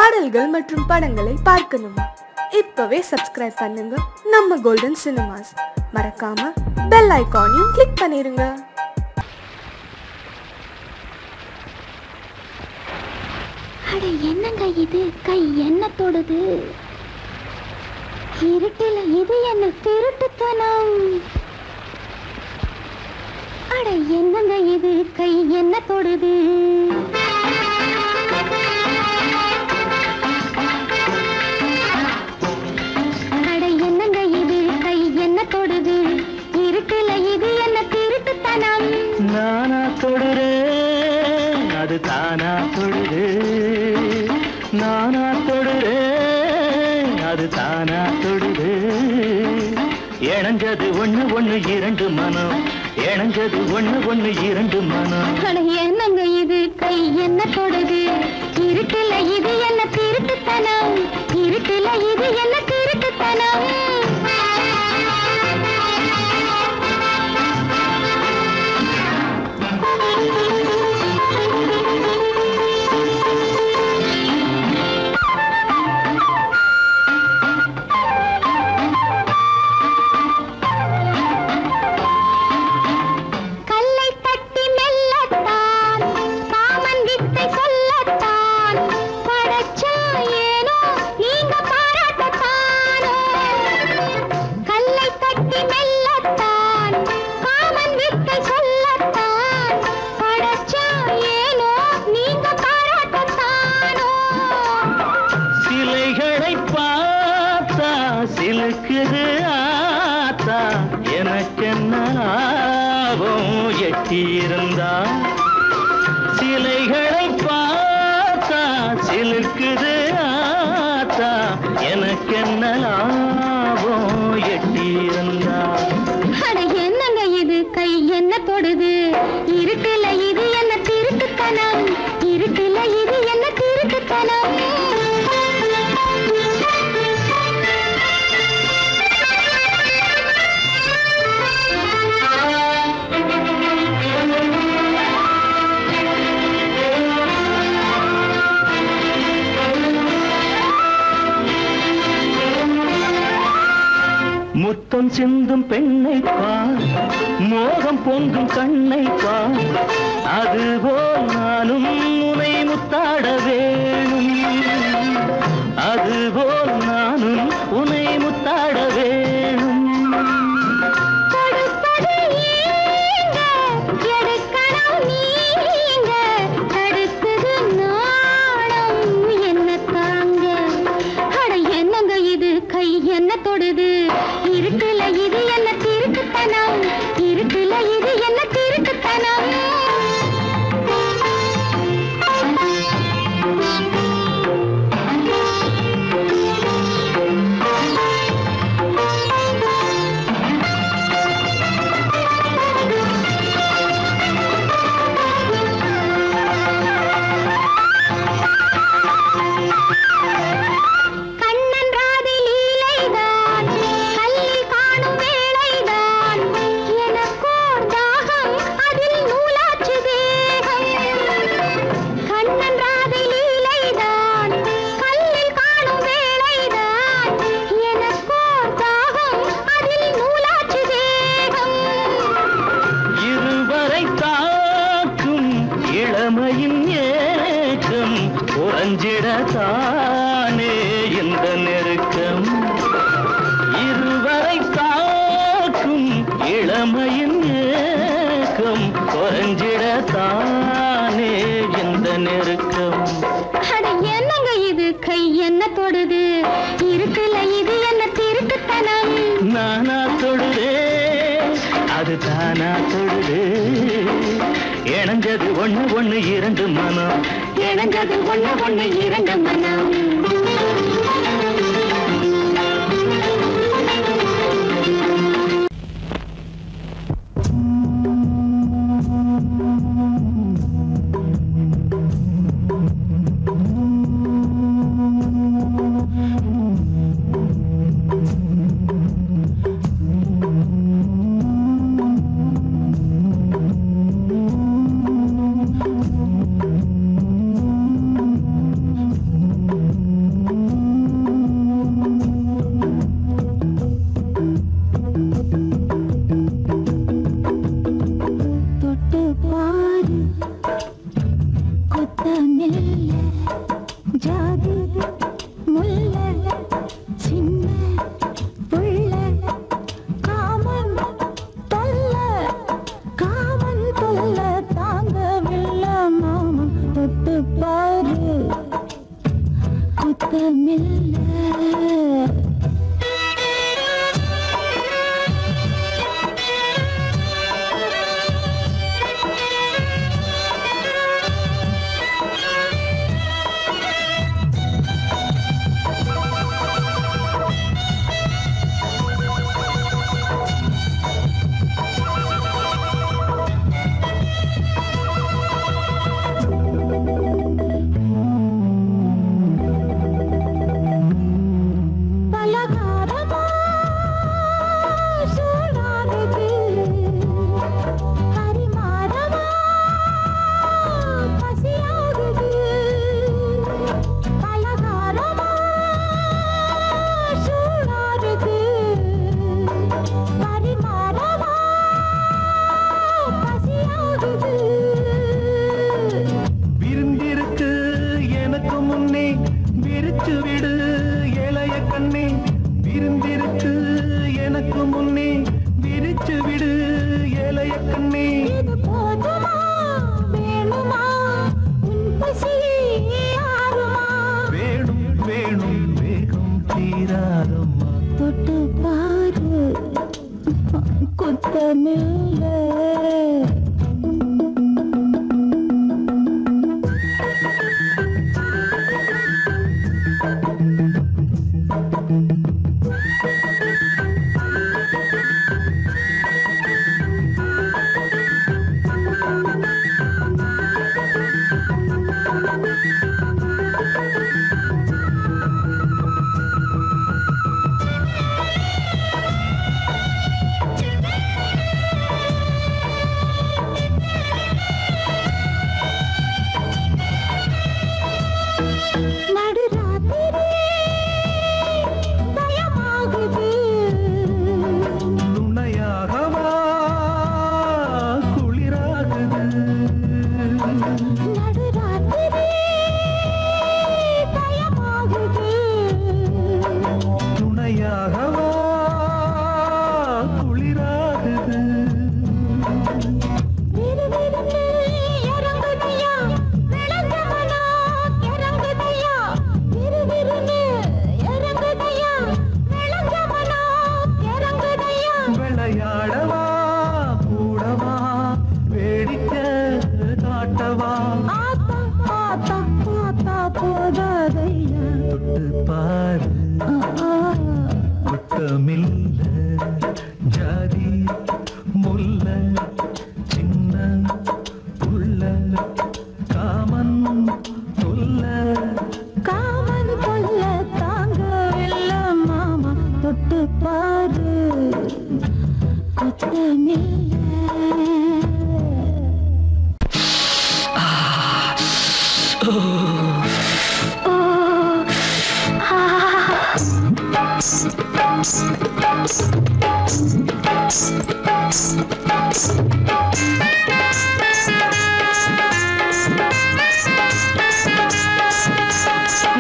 பாடல்கள் மற்றும் படங்களை பார்க்கணுமா? இப்பவே சப்ஸ்கிரைப் பண்ணுங்க நம்ம கோல்டன் சினிமாஸ். மறக்காம பெல் ஐகானையும் கிளிக் பண்ணிருங்க. அட என்னங்க இது, கை என்ன தொடுது? இருட்டில இது என்ன திருட்டுத்தனம்? அட என்னங்க இது, கை என்ன தொடுது? அட என்னங்க இது, கை என்ன தொடுது? இருட்டில இது என்ன திருட்டுத்தனம்? நானா தொடுறேன், அது தானா தொடுது. நானா தொடுறேன், அது தானா தொடுது. இணைஞ்சது ஒண்ணு ஒண்ணு இரண்டு மனம், இணைஞ்சது ஒண்ணு ஒண்ணு இரண்டு மனம். அட என்னங்க இது, கை என்ன தொடுது? இருட்டில இது என்ன திருட்டுத்தனம்? இருட்டில இது என்ன திருட்டுத்தனம்? சிலுக்குது ஆத்தா, எனக்கென்ன லாபம் எட்டியிருந்தா? சிலைகளை பார்த்தா சிலுக்குது ஆத்தா, எனக்கென்ன லாபம் எட்டியிருந்தா? அட என்னங்க இது, கை என்ன தொடுது? இருட்டில இது என்ன திருட்டுத்தனம்? இருட்டில இது என்ன திருட்டுத்தனம்? முத்தம் சிந்தும் பெண்ணை பார், மோகம் பொங்கும் கண்ணை பார். அதுபோல் நானும் உன்னை முத்தாட வேணும், அதுபோல் நானும் உன்னை முத்தாட வேணும். என்ன தொடுது? இருட்டுல இது என்ன திருட்டுத்தனம்? இருட்டுல இது என்ன திருட்டுத்தனம்? இளமையின் ஏக்கம் உறைஞ்சிடத்தானே இந்த நெருக்கம். இருவரை தாக்கும் இளமையின் ஏக்கம் உறைஞ்சிடத்தானே இந்த நெருக்கம். அட என்னங்க இது, கை என்ன தொடுது? இருட்டுல இது என்ன திருட்டுத்தனம்? நானா தொடுதே, அது தானா தொடுது. இணைஞ்சது ஒண்ணு ஒண்ணு இரண்டு மனம், இணைஞ்சது ஒண்ணு ஒண்ணு இரண்டு மனம்.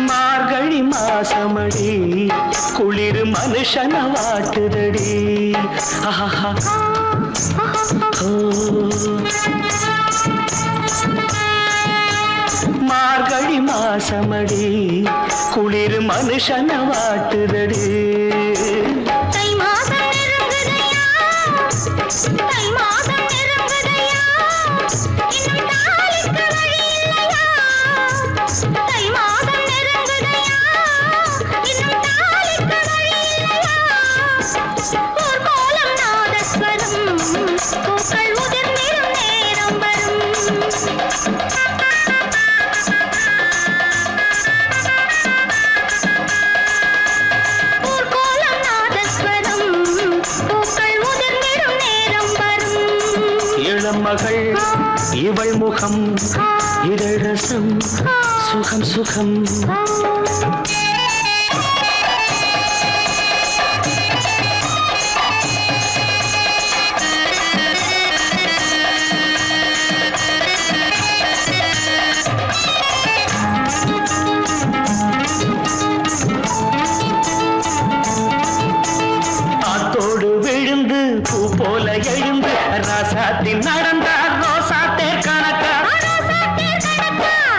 மார்கழி மாசமடி குளிர் மனுஷன வாட்டுதடி மார்கழி மாசமடி குளிர் மனுஷன வாட்டுதடி மகள் இவள் முகம் இதழ் ரசம் சுகம் சுகம் ஆத்தோடு விழுந்து பூ போல எழுந்து ராசாத்தின் நடந்தார் ரோசாத்தே கணக்கா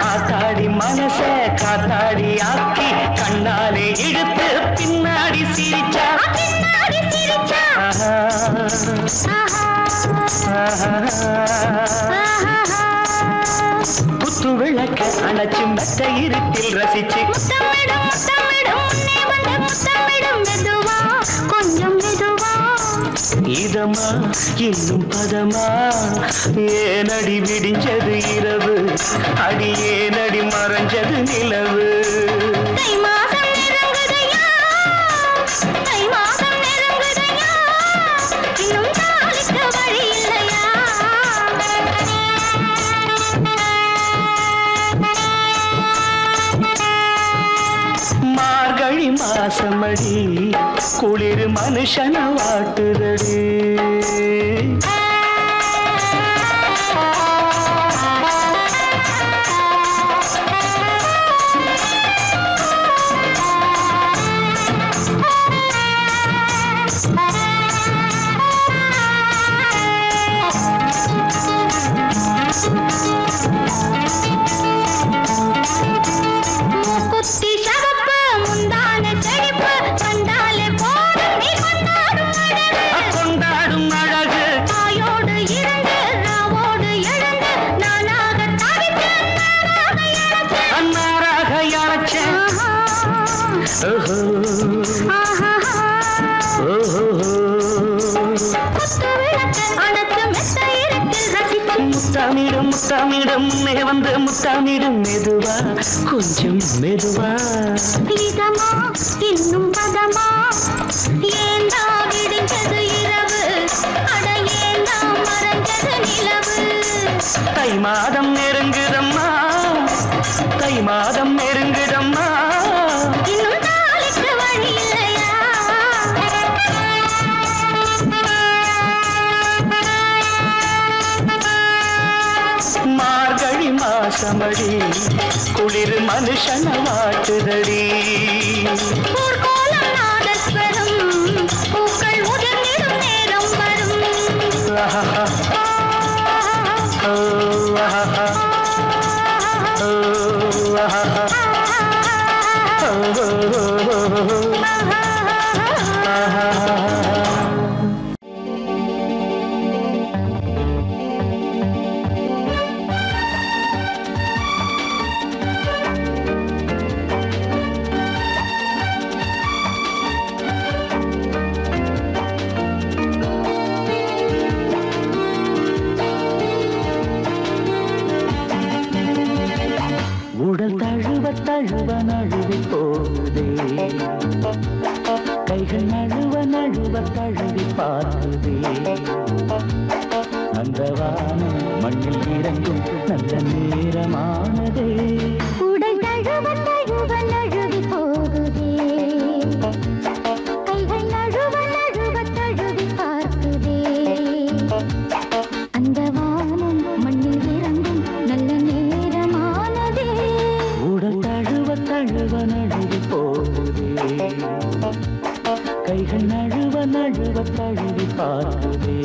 ஆத்தாடி மனச காத்தாடி ஆக்கி கண்ணாலே இழுத்து பின்னாடி சிரிச்சா குத்து விளக்க அணைச்சு மெத்த இருட்டில் ரசிச்சு கொஞ்சம் மெதுவா இதமா இன்னும் பதமா ஏனடி விடிஞ்சது இரவு அடி ஏனடி மறைஞ்சது நிலவு தை மாதம் நெருங்குதையா தை மாதம் நெருங்குதையா இன்னும் தாளிக்க வழி இல்லையா மார்கழி மாசமடி குளிர் மனுஷன வாட்டுதடி குத்தி சவப்பு முந்தான செழிப்பு கண்டாலே போதும் நீ கொண்டாடும் அழகு தாயோடு இருந்து ராவோடு எழுந்து நானாக தவித்தேன் அன்னாராக யாச்சேன் முத்தாமிடும் முத்தாமிடும் முன்னே வந்து முத்தாமிடும் மெதுவா கொஞ்சம் மெதுவா இதமா இன்னும் பதமா ஏண்டா விடிஞ்சது இரவு அட ஏண்டா மறைஞ்சது நிலவு தை மாதம் நெருங்குதம்மா தை மாதம் நெருங்குதம்மா இன்னும் தாளிக்கு வழி இல்லையா மார்கழி மாசமடி குளிர் மனுஷன வாட்டுதடி ஊர்கோலம் நாதஸ்வரம் பூக்கள் உதிர்ந்திடும் நேரம் வரும் உடல் தழுவ தழுவ நழுவி போகுதே கைகள் நழுவ நழுவ தழுவி பார்க்குதே அந்த வானம் மண்ணில் இறங்கும் நல்ல நேரமானதே உடல் தழுவ தழுவ நழுவி போகுதே கைகள் நழுவ நழுவ தழுவி பார்க்குதே அந்த வானம் மண்ணில் இறங்கும் நல்ல நேரமானதே உடல் தழுவ தழுவ நழுவி போகுதே கைகள் நழுவ நழுவ தழுவி பார்க்குதே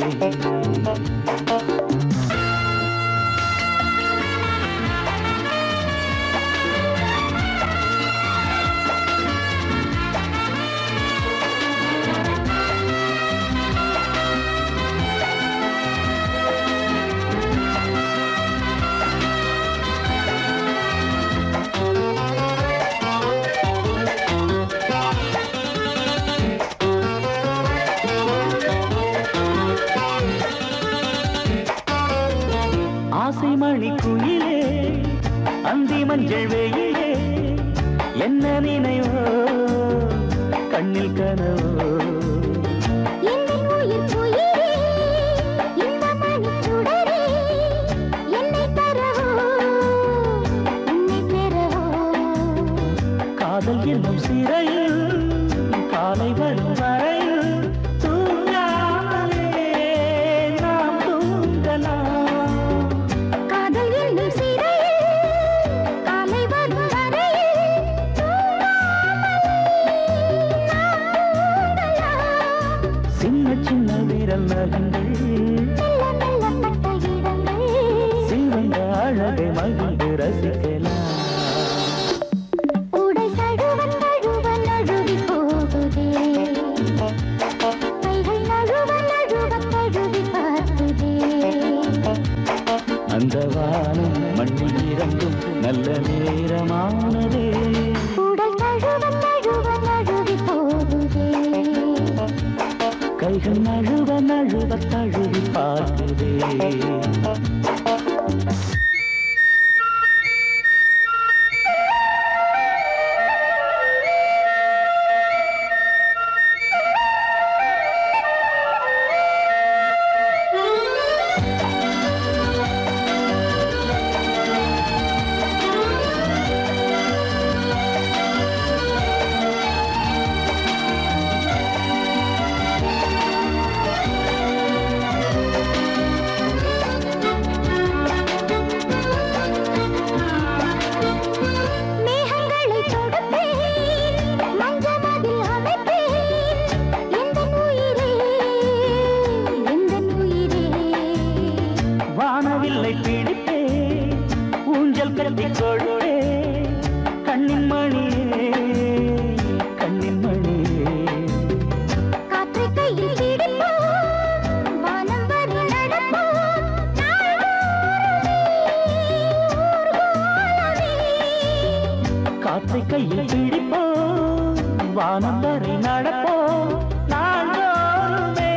ஆசை மணி குயிலே அந்தி மஞ்சள் வெயிலே என்ன நினைவோ கண்ணில் கனவோ என் உயிர் உயிரே இந்த மணி சுடரே என்னை தரவோ உன்னை பெறவோ காதல் என்னும் சிறையில் காலை வரும் வரையில் தூங்காமலே நாம் தூங்கலாம் காதல் என்னும் சிறையில் காலை வரும் வரையில் சின்ன சின்ன வீரல் நகங்கள் மெல்ல மெல்ல பட்ட இடங்கள் சிவந்த அழகை மகிழ்ந்து ரசிக்கலாம் உடல் தழுவ நேரமானதே உடல் தழுவ தழுவ நழுவி போகுதே கைகள் நழுவ நழுவ தழுவி பார்க்குதே கையில் பிடிப்போம் வானம் வரை நடப்போம் நாள்தோறுமே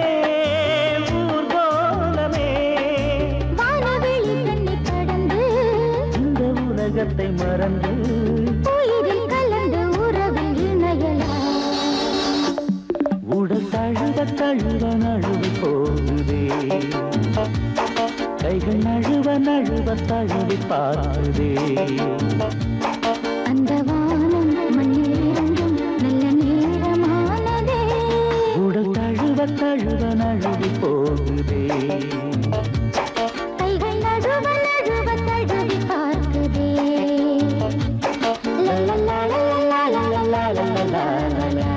ஊர்கோலமே வானவெளி தன்னை கடந்து இந்த உலகத்தை மறந்து உயிரில் கலந்து உறவில் இணையலாம் உடல் தழுவ தழுவ நழுவி போகுதே கைகள் நழுவ நழுவ தழுவி பார்க்குதே அந்த வானம் மண்ணில் இறங்கும் நல்ல நேரமானதே உடல் தழுவ தழுவ நழுவி போகுதே கைகள் நழுவ நழுவ தழுவி பார்க்குதே லலலா லலலா லலலா லலலா லலலா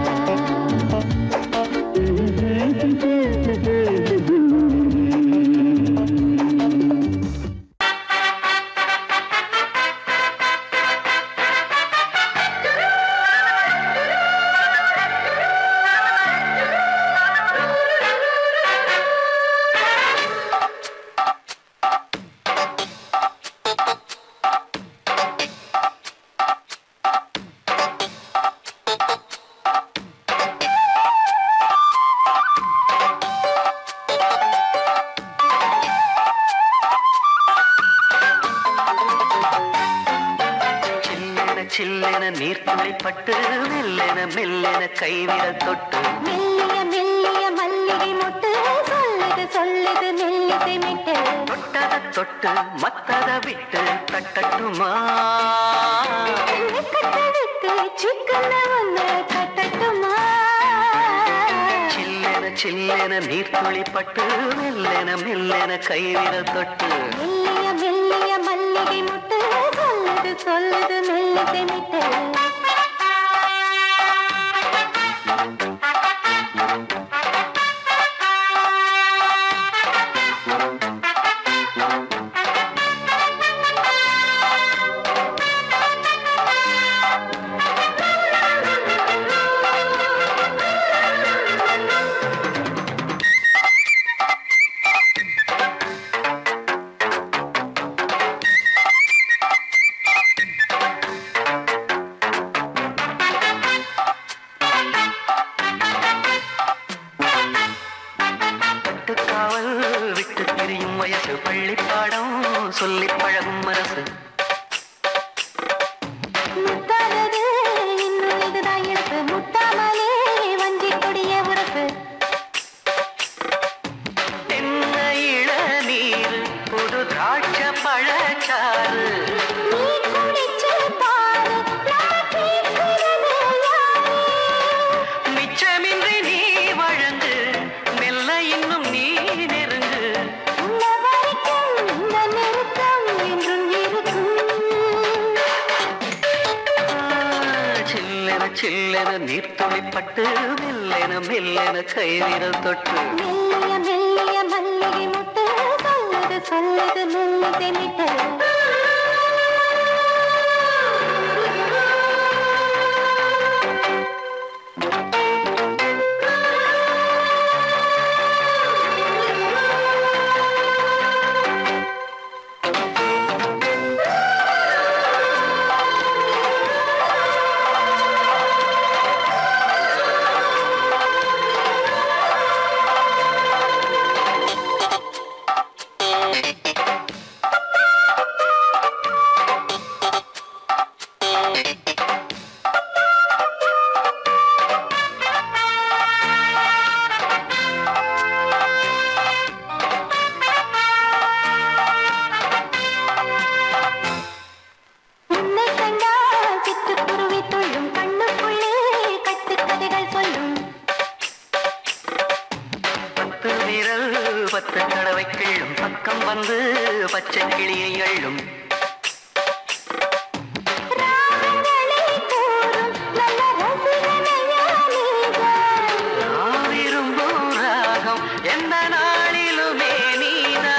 நீர்த்துளிப்பட்டு மெல்லென மெல்லென கைவிரல் தொட்டு மெல்லிய மெல்லிய மல்லிகை மொட்டு சொல்லுது சொல்லுது மெல்லிசை மிட்டு தொட்டத தொட்டு மத்தத விட்டு தட்டட்டுமா கட்டவிட்டு சிக்கன வந்து கட்டட்டுமா சில்லென சில்லென நீர்த்துளிப்பட்டு மெல்லென மெல்லென கைவிரல் தொட்டு மெல்லிய மெல்லிய மல்லிகை மொட்டு சொல்லுது சொல்லுது மெல்லிசை மிட்டு விட்டு பிரியும் வயசு பள்ளிப்பாடம் சொல்லி பழகும் மனசு முத்தாதது இன்னும் இதுதான் எனக்கு முத்தாமலே வஞ்சி கொடிய உரசு தென்ன இளநீர் புது திராட்ச பழச்சாறு நீ குடிச்சு பாரு நான் கேட்கிறது யாரு மிச்சமின்றி நீ வழங்கு மெல்ல இன்னும் நீ நெருங்கு உள்ள வரைக்கும் இந்த நெருக்கம் என்றும் இருக்கும் சில்லென சில்லென நீர்த்துளிப்பட்டு மெல்லென மெல்லென கைவிரல் தொட்டு மெல்லிய மெல்லிய மல்லிகை முட்டு சொல்லுது சொல்லுது மெல்லிசை மிட்டு 10 தடவை கிள்ளும் பக்கம் வந்து பச்சை கிளியை அள்ளும் விரும்பும் ராகம் எந்த நாளிலுமே நீதா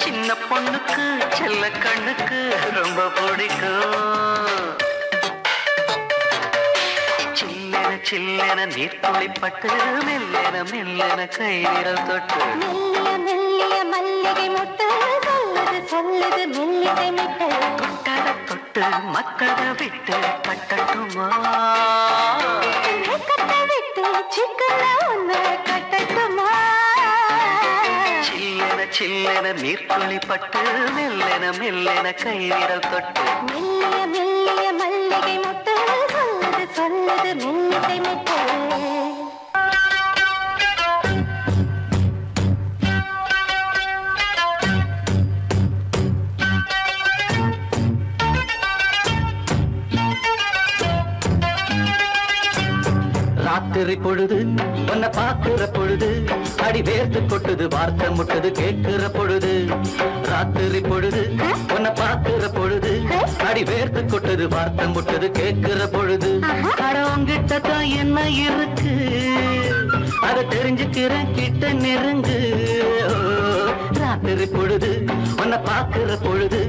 சின்ன பொண்ணுக்கு செல்ல கண்ணுக்கு ரொம்ப பிடிக்கும் சில்லென நீர்த்துளிப்பட்டு மெல்லென மெல்லென கை விரல் தொட்டு மெல்லிய மல்லிகை முட்டு சொல்லுது சொல்லுது மெல்லிகை முட்டு தொட்டத தொட்டு மக்கள விட்டு கட்டட்டுமா கட்ட விட்டு சிக்கன ஒன்று கட்டட்டுமா சில்லென நீர்த்துளிப்பட்டு மெல்லென மெல்லென கை விரல் தொட்டு மெல்லிய மல்லிகை முட்டு சொல்லுது சொல்லுது மெல்லிகை முட்டு ராத்திரி பொழுது உன்னை பார்க்கிற பொழுது அடி வேர்த்து கொட்டுது வார்த்தை முட்டுது கேட்கிற பொழுது ராத்திரி பொழுது உன்னை பார்க்கிற பொழுது அடி வேர்த்து கொட்டுது வார்த்தை முட்டுது கேட்கிற பொழுது அடவங்கிட்ட தான் என்ன இருக்கு அதை தெரிஞ்சுக்கிறேன் கிட்ட நெருங்கு ராத்திரி பொழுது உன்னை பார்க்கிற பொழுது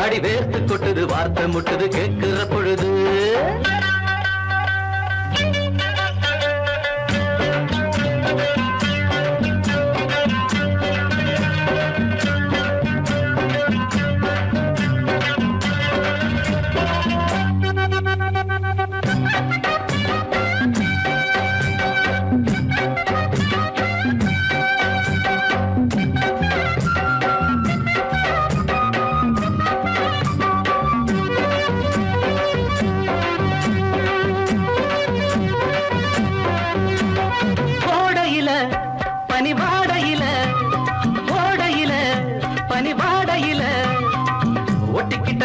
அடி வேர்த்து கொட்டுது வார்த்தை முட்டுது கேட்கிற பொழுது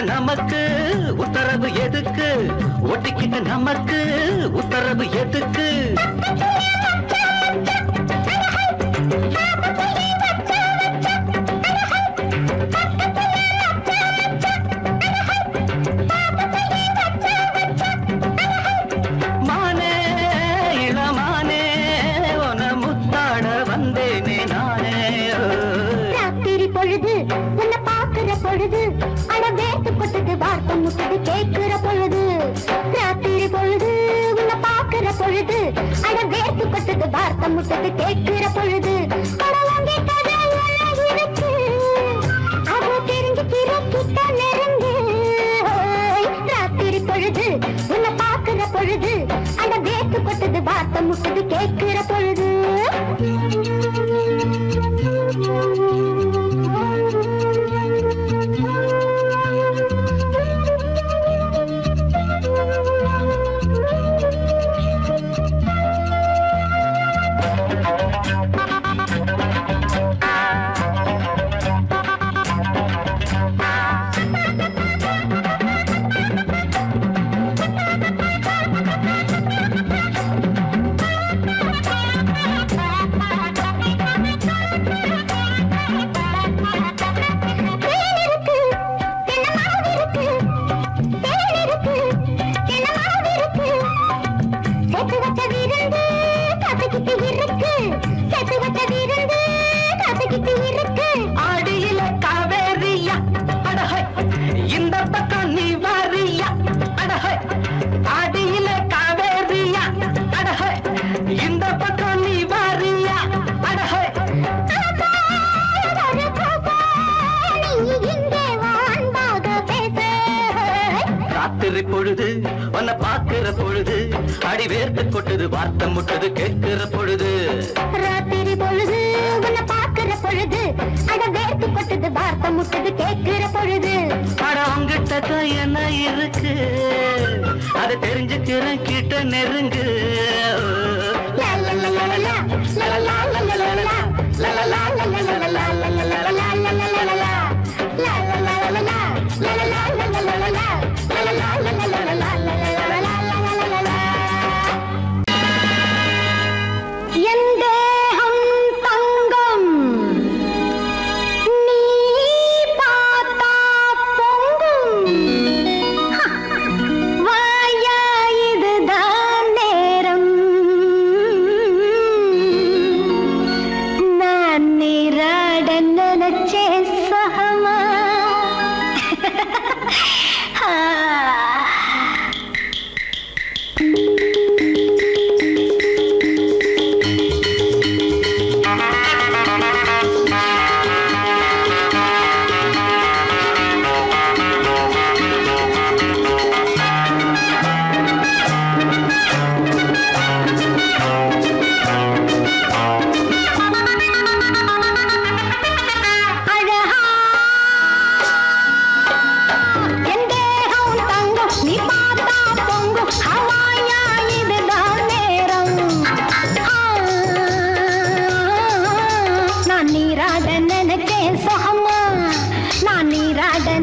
நமக்கு உத்தரவு எதுக்கு ஒட்டிக்கிட்ட நமக்கு உத்தரவு எதுக்கு மானே இளமானே உன முத்தாட வந்தேனே நானே ராத்திரி பொழுது உன்னை பார்க்கிற பொழுது அடவேத்து கொட்டது வார்த்தை முட்டது கேட்கிற பொழுது ராத்திரி பொழுது உன்னை பார்க்கிற பொழுது அடவேத்து கொட்டது வார்த்தை முட்டது கேட்கிற பொழுது இருக்கு அது தெரிஞ்சுக்கிற கிட்ட நெருங்கு ராத்திரி பொழுது உன்னை பார்க்கிற பொழுது அடவேத்து கொட்டது வார்த்தை முட்டது கேட்கிற பொழுது ஆடியில காவேரியா அடஹை இந்த பக்கம் நீ வாரியா அடஹை ஆடியில காவேரியா அடஹை இந்த பக்கம் நீ வாரியா அடஹை ராத்திரி பொழுது உன்னை பார்க்கிற பொழுது அடி வேர்த்து கொட்டுது வார்த்தை முட்டுது கேட்கிற பொழுது ராத்திரி பொழுது உன்னை பார்க்கிற பொழுது அட வேர்த்து கொட்டுது வார்த்தை முட்டுது கேட்கிற பொழுது அட உங்கிட்ட தான் என்ன இருக்கு அதை தெரிஞ்சுக்கிறேன் கிட்ட நெருங்கு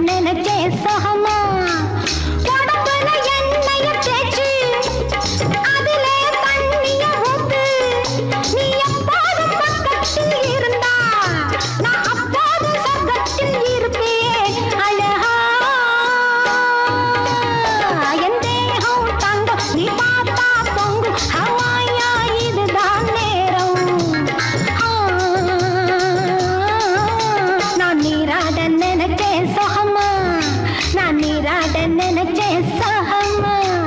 நினைச்சே சகமா உடம்புல எண்ணெய தேய்ச்சு அதிலே தண்ணிய ஊத்து நீ எப்போதும் பக்கத்தில் இருந்தா நான் அப்போது சொர்க்கத்தில் இருப்பேன் அழகா என் தேகம் தங்கம் நீ பார்த்தா பொங்கும் ஹவாயா இதுதான் நேரம் நான் நீராட நினைச்சேன் சகமா நான் நீராட நினைச்சேன் சகமா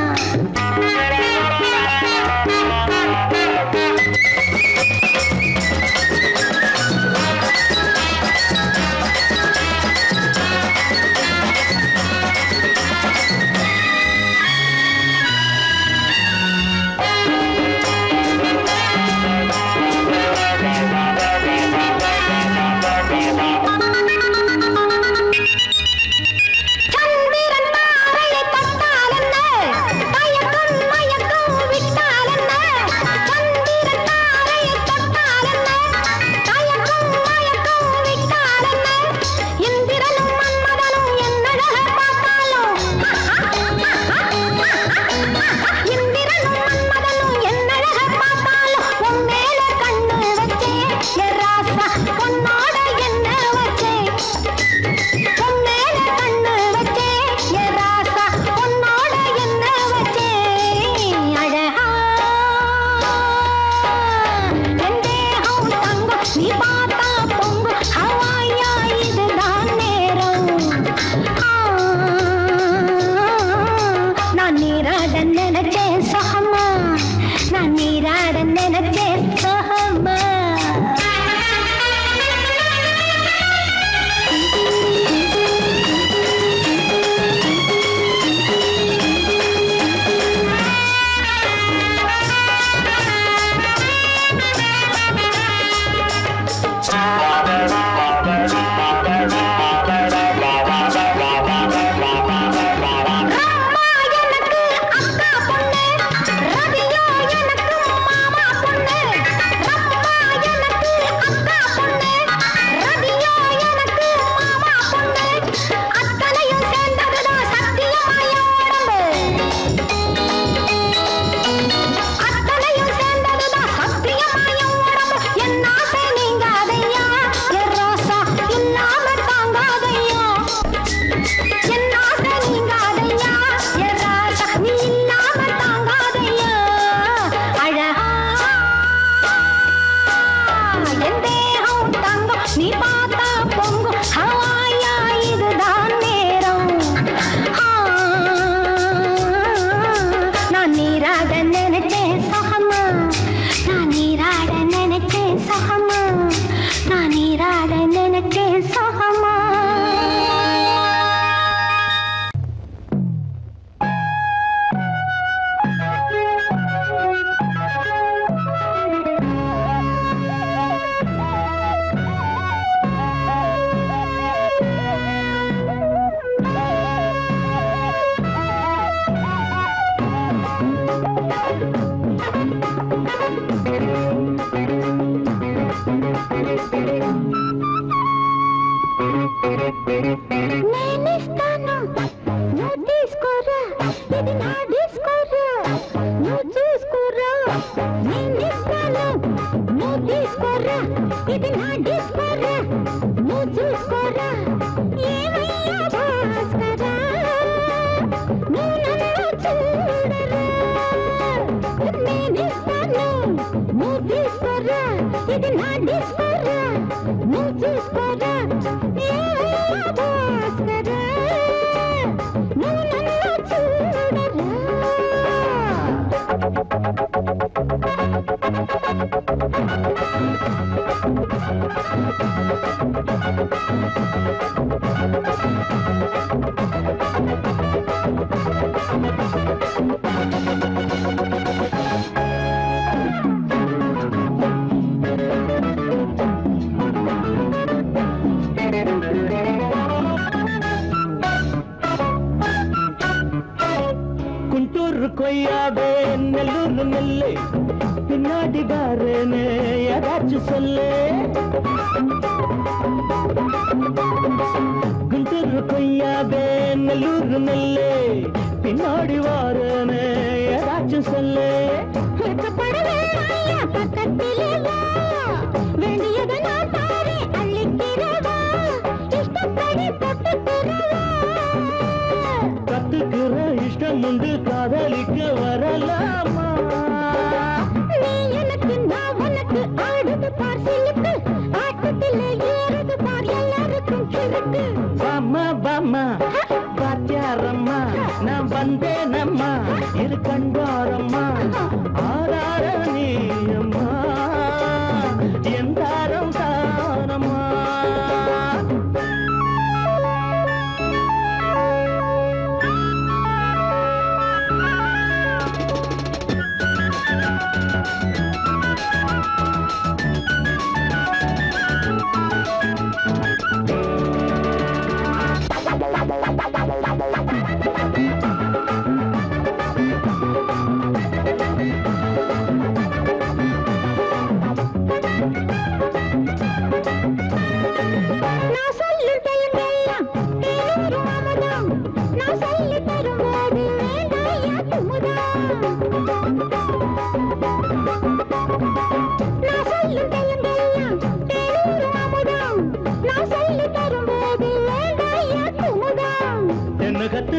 கொய்யாவே நெல்லூர் நெல்லே பின்னாடி பாருன்னு ஏதாச்சும் சொல்லு. குண்டூர் கொய்யாவே நல்லூர் நெல்லு பின்னாடி வாருன்னு ஏதாச்சும் சொல்லு. பக்கத்திலே வேண்டியதை நான் தாரே அள்ளிக்கிறவா இஷ்டப்படி தொட்டுக்கிறவா. கத்துக்கிற இஷ்டம் உண்டு காதலிக்க வரலாமா? நீ எனக்கு நான் உனக்கு ஆடுது பார் சிலுக்கு ஆட்டத்திலே ஏறுது பார் எல்லாருக்கும் கிறுக்கு. பாமா பாமா பாத்தியாரம்மா நான் வந்தேனம்மா இரு கண்டாரம்மா ஆரார நீ அம்மா எந்தாரம் தானம்மா.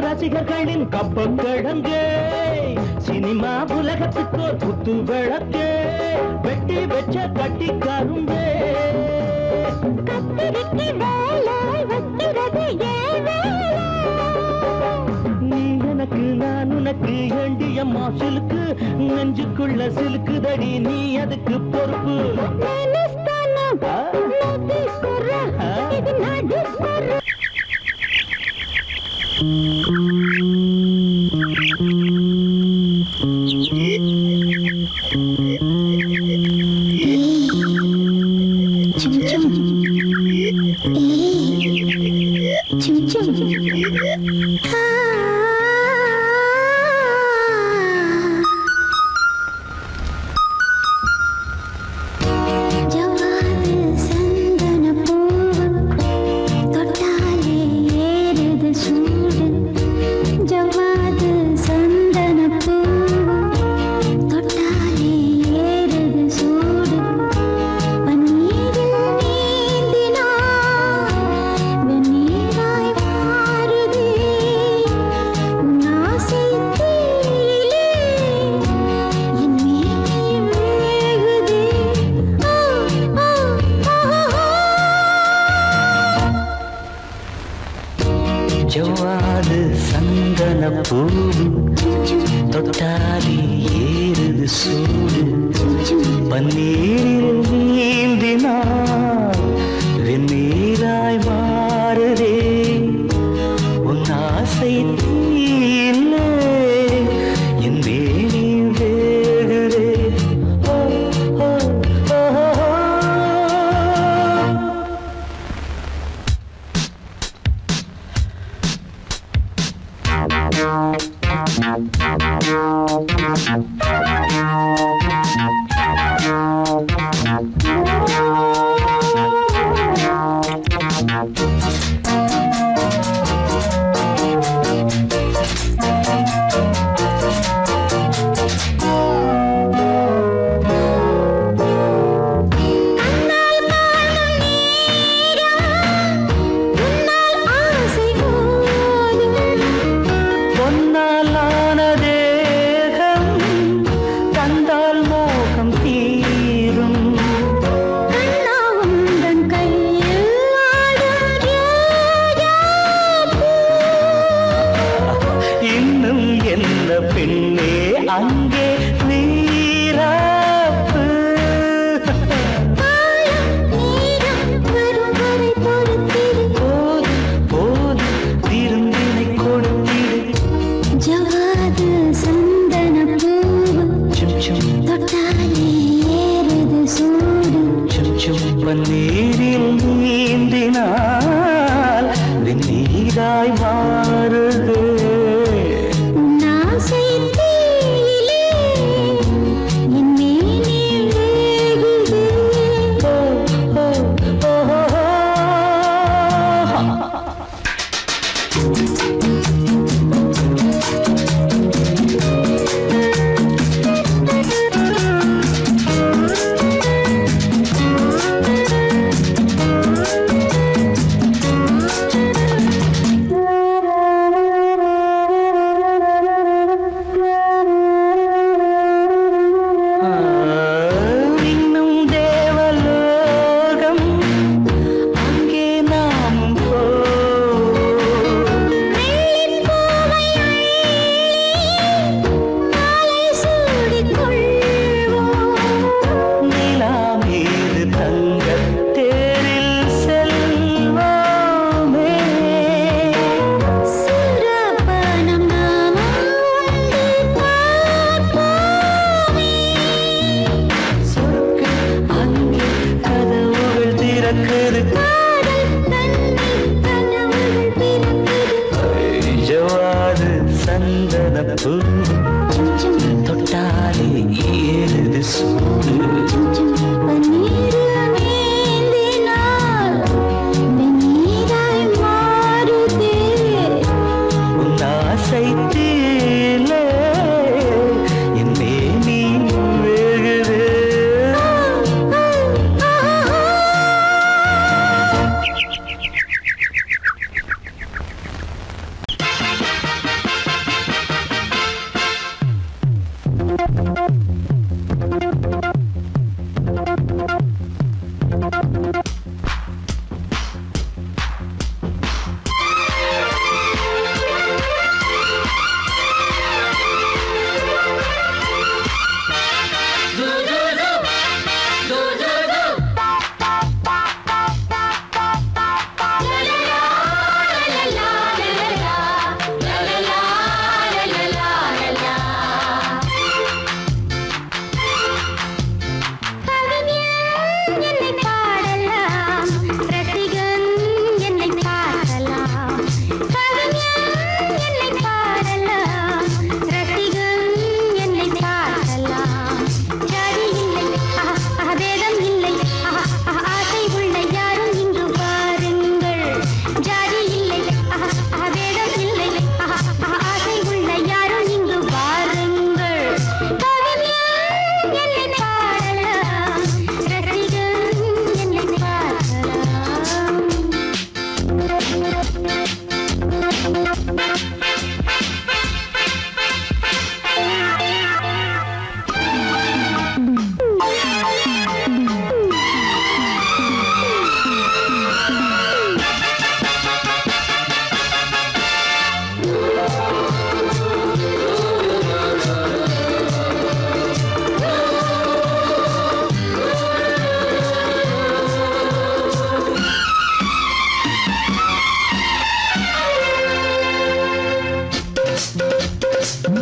ரசிகர்களின் கப்பக்கிழங்கே சினிமா உலகத்துக்கோர் குத்து விளக்கே வெட்டி வெச்ச கட்டி கரும்பே நீ எனக்கு நான் உனக்கு ஏண்டியம்மா சிலுக்கு நெஞ்சுக்குள்ள சிலுக்குதடி நீ அதுக்கு பொறுப்பு. ஜவ்வாது சந்தன பூவு தொட்டாலி ஏறுது சூடு பன்னீரில் நீந்தினால் வெந்நீராய் மாறுதே உன் ஆசை தீயிலே என் வேணி வேகுதே. ஓ ஓ ஓ பெண்ணே அங்கே நீராப்பு போது போது திரும்பினை கொடுத்திடு ஜவாது சந்தன பூவு சும் தொட்டாலே ஏறுது சூடு சும் பன்னீரில் நீந்தினால் வெந்நீராய் மாறுது என் மேலே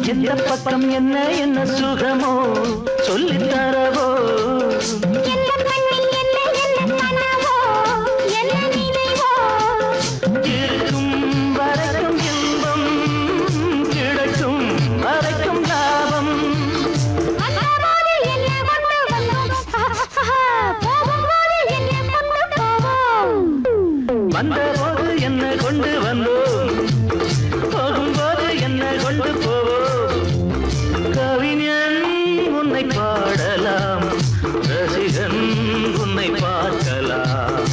எந்த பக்கம் என்ன என்ன சுகமோ சொல்லித் தரவோ இருக்கும் வரைக்கும் இன்பம் கிடைக்கும் வரைக்கும் லாபம் வந்தபோது என்ன கொண்டு வந்தோம் போகும்போது என்ன கொண்டு போவோம் கவிஞன் உன்னை பாடலாம் ரசிகன் உன்னை பார்க்கலாம்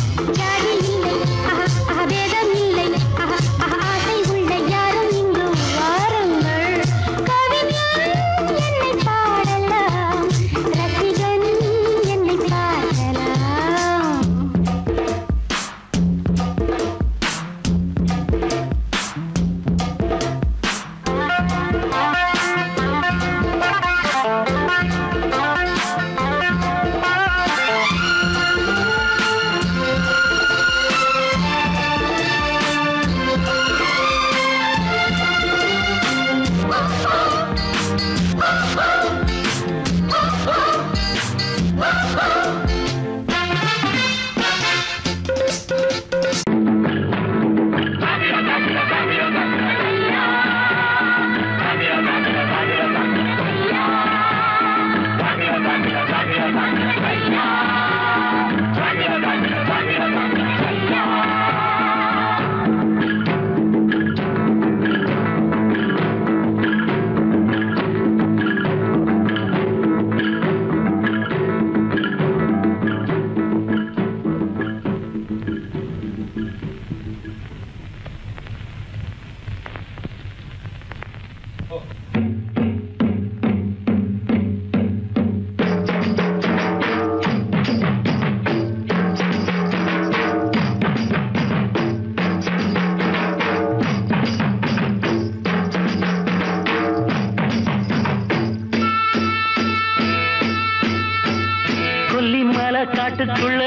காட்டுக்குள்ள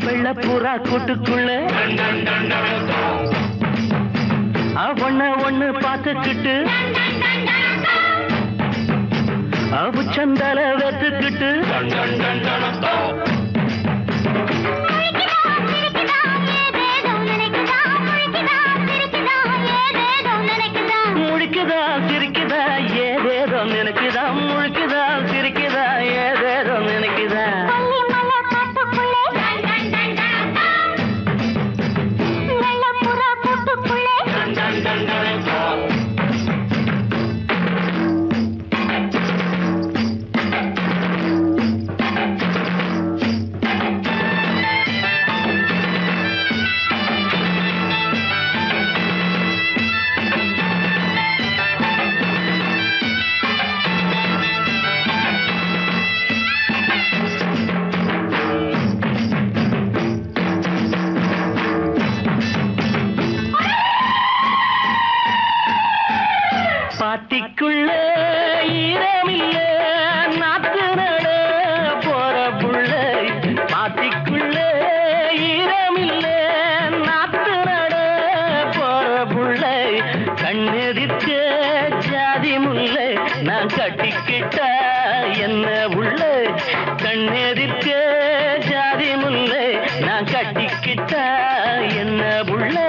வெள்ள புறா கூட்டுக்குள்ள ஒண்ணு பார்த்துக்கிட்டு சந்தல வெத்துக்கிட்டு முழிக்குதா சிரிக்குதா ஏதேதோ நினைக்குதா முழிக்குதா சிரிக்குதா ஏதேதோ நினைக்குதா பாத்திக்குள்ள ஈரமில்ல நாத்து நட போற புள்ள பாத்திக்குள்ள ஈரமில்ல நாத்து நட போற புள்ள கண்ணெதிர்க்க ஜாதி முல்லை நான் கட்டிக்கிட்டா என்ன உள்ள கண்ணெதிர்க்க ஜாதி முல்லை நான் கட்டிக்கிட்டா என்ன உள்ள